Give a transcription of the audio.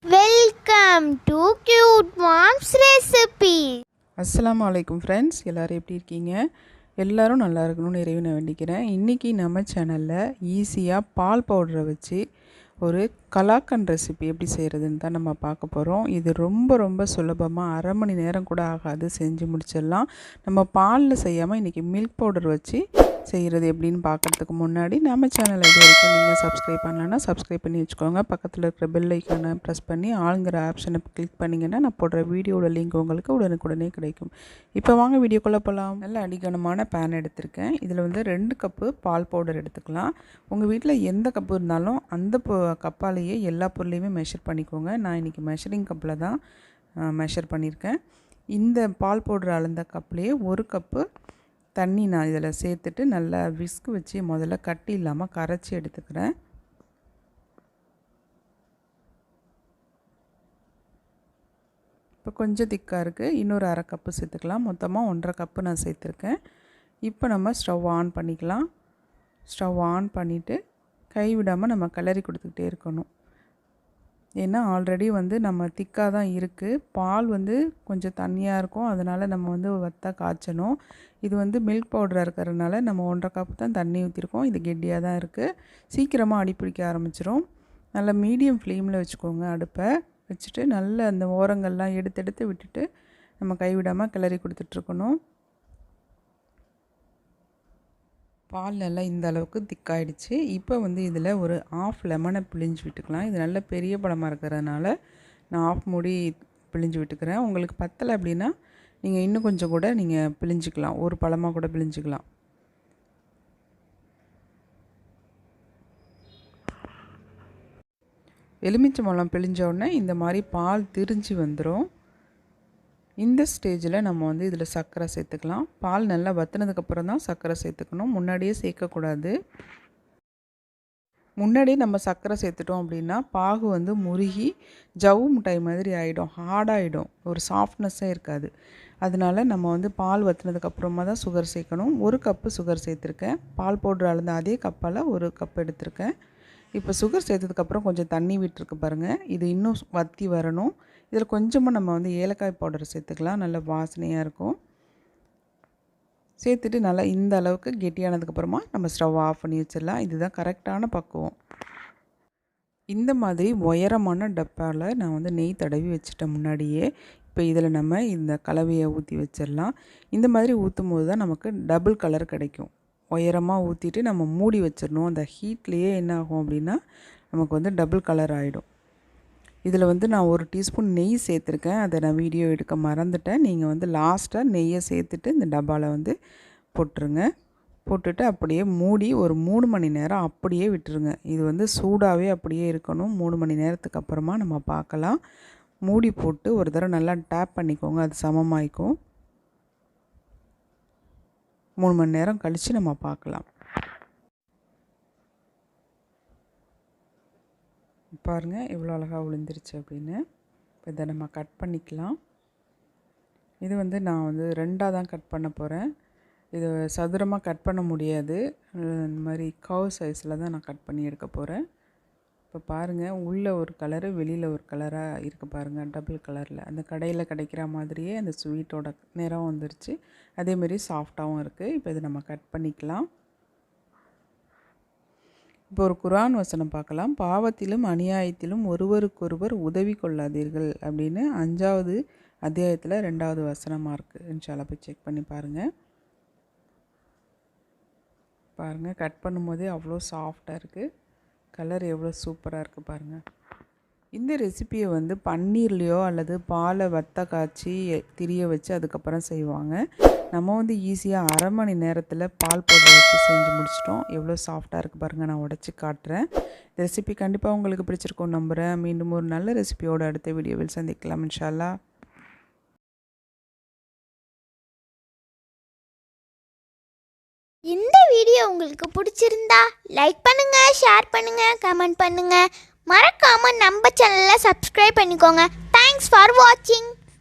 Welcome to cute moms recipe. அஸ்ஸலாமு அலைக்கும் friends, எல்லோரும் எப்படி இருக்கீங்க? எல்லோரும் நல்லா இருக்கணும்னு இறைவனை வேண்டிக்கிறேன். இன்றைக்கி நம்ம சேனலில் ஈஸியாக பால் பவுடரை வச்சு ஒரு கலாக்கண்ட் ரெசிபி எப்படி செய்கிறதுன்னு தான் நம்ம பார்க்க போகிறோம். இது ரொம்ப சுலபமாக அரை மணி நேரம் கூட ஆகாது, செஞ்சு முடிச்சிடலாம். நம்ம பாலில் செய்யாமல் இன்றைக்கி மில்க் பவுடர் வச்சு செய்கிறது எப்படின்னு பார்க்குறதுக்கு முன்னாடி நம்ம சேனலை இது வரைக்கும் நீங்கள் சப்ஸ்கிரைப் பண்ணலன்னா சப்ஸ்கிரைப் பண்ணி வச்சுக்கோங்க. பக்கத்தில் இருக்கிற பெல் ஐக்கானை ப்ரெஸ் பண்ணி ஆளுங்கிற ஆப்ஷனை கிளிக் பண்ணிங்கன்னா நான் போடுற வீடியோட லிங்க் உங்களுக்கு உடனுக்குடனே கிடைக்கும். இப்போ வாங்க வீடியோக்குள்ளே போகலாம். நல்ல அடிகனமான பேன் எடுத்திருக்கேன். இதில் வந்து 2 கப்பு பால் பவுடர் எடுத்துக்கலாம். உங்கள் வீட்டில் எந்த கப்பு இருந்தாலும் அந்த கப்பாலேயே எல்லா பொருளையுமே மெஷர் பண்ணிக்கோங்க. நான் இன்றைக்கி மெஷரிங் கப்பில் தான் மெஷர் பண்ணியிருக்கேன். இந்த பால் பவுடர் அளந்த கப்லேயே 1 கப்பு தண்ணி நான் இதில் சேர்த்துட்டு நல்லா விஸ்க் வச்சு முதல்ல கட்டி இல்லாமல் கரைச்சி எடுத்துக்கிறேன். இப்போ கொஞ்சம் திக்காக இருக்குது, இன்னொரு அரை கப்பு சேர்த்துக்கலாம். மொத்தமாக 1.5 கப்பு நான் சேர்த்துருக்கேன். இப்போ நம்ம ஸ்டவ் ஆன் பண்ணிக்கலாம். ஸ்டவ் ஆன் பண்ணிவிட்டு கைவிடாமல் நம்ம கிளறி கொடுத்துக்கிட்டே இருக்கணும். ஏன்னா ஆல்ரெடி வந்து நம்ம திக்காக தான் இருக்குது. பால் வந்து கொஞ்சம் தண்ணியாக இருக்கும், அதனால் நம்ம வந்து வத்தா காய்ச்சணும். இது வந்து மில்க் பவுடராக இருக்கிறதுனால நம்ம 1.5 கப்பு தான் தண்ணி ஊற்றிருக்கோம். இது கெட்டியாக தான் இருக்குது. சீக்கிரமாக அடிப்பிடிக்க ஆரம்பிச்சிரும். நல்லா மீடியம் ஃப்ளேமில் வச்சுக்கோங்க. அடுப்பை வச்சுட்டு நல்ல அந்த ஓரங்கள்லாம் எடுத்து விட்டுட்டு நம்ம கைவிடாமல் கிளறி கொடுத்துட்ருக்கணும். பால் நல்லா இந்த அளவுக்கு திக்காயிடுச்சு. இப்போ வந்து இதில் ஒரு 1/2 லெமனை பிழிஞ்சு விட்டுக்கலாம். இது நல்ல பெரிய பழமாக இருக்கிறதுனால நான் 1/2 மூடி பிழிஞ்சு விட்டுக்கிறேன். உங்களுக்கு பத்தலை அப்படின்னா நீங்கள் இன்னும் கொஞ்சம் கூட நீங்கள் பிழிஞ்சிக்கலாம், ஒரு பழமாக கூட பிழிஞ்சிக்கலாம். எலுமிச்சை பழம் பிழிஞ்ச உடனே இந்த மாதிரி பால் திரிஞ்சு வந்துடும். இந்த ஸ்டேஜில் நம்ம வந்து இதில் சர்க்கரை சேர்த்துக்கலாம். பால் நல்லா வற்றினதுக்கப்புறம் தான் சர்க்கரை சேர்த்துக்கணும், முன்னாடியே சேர்க்கக்கூடாது. முன்னாடியே நம்ம சர்க்கரை சேர்த்துட்டோம் அப்படின்னா பாகு வந்து முருகி ஜவ்வு மிட்டாய் மாதிரி ஆகிடும், ஹார்டாகிடும், ஒரு சாஃப்ட்னஸ்ஸே இருக்காது. அதனால் நம்ம வந்து பால் வற்றினதுக்கப்புறமா தான் சுகர் சேர்க்கணும். 1 கப்பு சுகர் சேர்த்துருக்கேன். பால் பவுடர் அளந்த அதே கப்பால் 1 கப் எடுத்திருக்கேன். இப்போ சுகர் சேர்த்ததுக்கப்புறம் கொஞ்சம் தண்ணி விட்டுருக்கு பாருங்கள். இது இன்னும் வற்றி வரணும். இதில் கொஞ்சமாக நம்ம வந்து ஏலக்காய் பவுடர் சேர்த்துக்கலாம், நல்ல வாசனையாக இருக்கும். சேர்த்துட்டு நல்லா இந்த அளவுக்கு கெட்டியானதுக்கப்புறமா நம்ம ஸ்டவ் ஆஃப் பண்ணி வச்சிடலாம். இதுதான் கரெக்டான பக்குவம். இந்த மாதிரி உயரமான டப்பாவில் நான் வந்து நெய் தடவி வச்சுட்டேன் முன்னாடியே. இப்போ இதில் நம்ம இந்த கலவையை ஊற்றி வச்சிடலாம். இந்த மாதிரி ஊற்றும் போது தான் நமக்கு டபுள் கலர் கிடைக்கும். உயரமாக ஊற்றிட்டு நம்ம மூடி வச்சிடணும். அந்த ஹீட்லேயே என்ன ஆகும் அப்படின்னா நமக்கு வந்து டபுள் கலர் ஆகிடும். இதில் வந்து நான் 1 டீஸ்பூன் நெய் சேர்த்துருக்கேன். அதை நான் வீடியோ எடுக்க மறந்துட்டேன். நீங்கள் வந்து லாஸ்ட்டாக நெய்யை சேர்த்துட்டு இந்த டப்பாவில் வந்து போட்டுருங்க. போட்டுட்டு அப்படியே மூடி ஒரு 3 மணி நேரம் அப்படியே விட்டுருங்க. இது வந்து சூடாகவே அப்படியே இருக்கணும். 3 மணி நேரத்துக்கு அப்புறமா நம்ம பார்க்கலாம். மூடி போட்டு ஒரு தடவை நல்லா டேப் பண்ணிக்கோங்க, அது சமமாயிக்கும். 3 மணி நேரம் கழித்து நம்ம பார்க்கலாம். பாருங்கள் எவ்வளோ அழகாக விழுந்துருச்சு அப்படின்னு. இப்போ இதை நம்ம கட் பண்ணிக்கலாம். இது வந்து நான் வந்து 2ஆக தான் கட் பண்ண போகிறேன். இது சதுரமாக கட் பண்ண முடியாது, இந்த மாதிரி கர்வ் சைஸில் தான் நான் கட் பண்ணி எடுக்க போகிறேன். இப்போ பாருங்கள், உள்ளே ஒரு கலரு வெளியில் ஒரு கலராக இருக்குது பாருங்கள், டபுள் கலரில். அந்த கடையில் கிடைக்கிற மாதிரியே அந்த ஸ்வீட்டோட நிறம் வந்துருச்சு. அதேமாரி சாஃப்டாகவும் இருக்குது. இப்போ இதை நம்ம கட் பண்ணிக்கலாம். இப்போ ஒரு குர்ஆன் வசனம் பார்க்கலாம். பாவத்திலும் அநியாயத்திலும் ஒருவருக்கொருவர் உதவி கொள்ளாதீர்கள் அப்படின்னு 5வது அத்தியாயத்தில் 2வது வசனமாக இருக்குது. இன்ஷால்லா போய் செக் பண்ணி பாருங்கள். பாருங்கள், கட் பண்ணும்போதே அவ்வளோ சாஃப்டாக இருக்குது. கலர் எவ்வளோ சூப்பராக இருக்குது பாருங்கள். இந்த ரெசிப்பியை வந்து பன்னீர்லேயோ அல்லது பாலை வத்த காய்ச்சி திரிய வச்சு அதுக்கப்புறம் செய்வாங்க. நம்ம வந்து ஈஸியாக அரை மணி நேரத்தில் பால் பவுடர் வச்சு செஞ்சு முடிச்சிட்டோம். எவ்வளோ சாஃப்டாக இருக்குது பாருங்கள். நான் உடச்சி காட்டுறேன். ரெசிபி கண்டிப்பாக உங்களுக்கு பிடிச்சிருக்கோம் நம்புகிறேன். மீண்டும் ஒரு நல்ல ரெசிபியோடு அடுத்த வீடியோவில் சந்திக்கலாம் இன்ஷா அல்லாஹ். இந்த வீடியோ உங்களுக்கு பிடிச்சிருந்தா லைக் பண்ணுங்கள், ஷேர் பண்ணுங்கள், கமெண்ட் பண்ணுங்கள். மறக்காமல் நம்ம சேனலை சப்ஸ்கிரைப் பண்ணிக்கோங்க. தேங்க்ஸ் ஃபார் வாட்சிங்.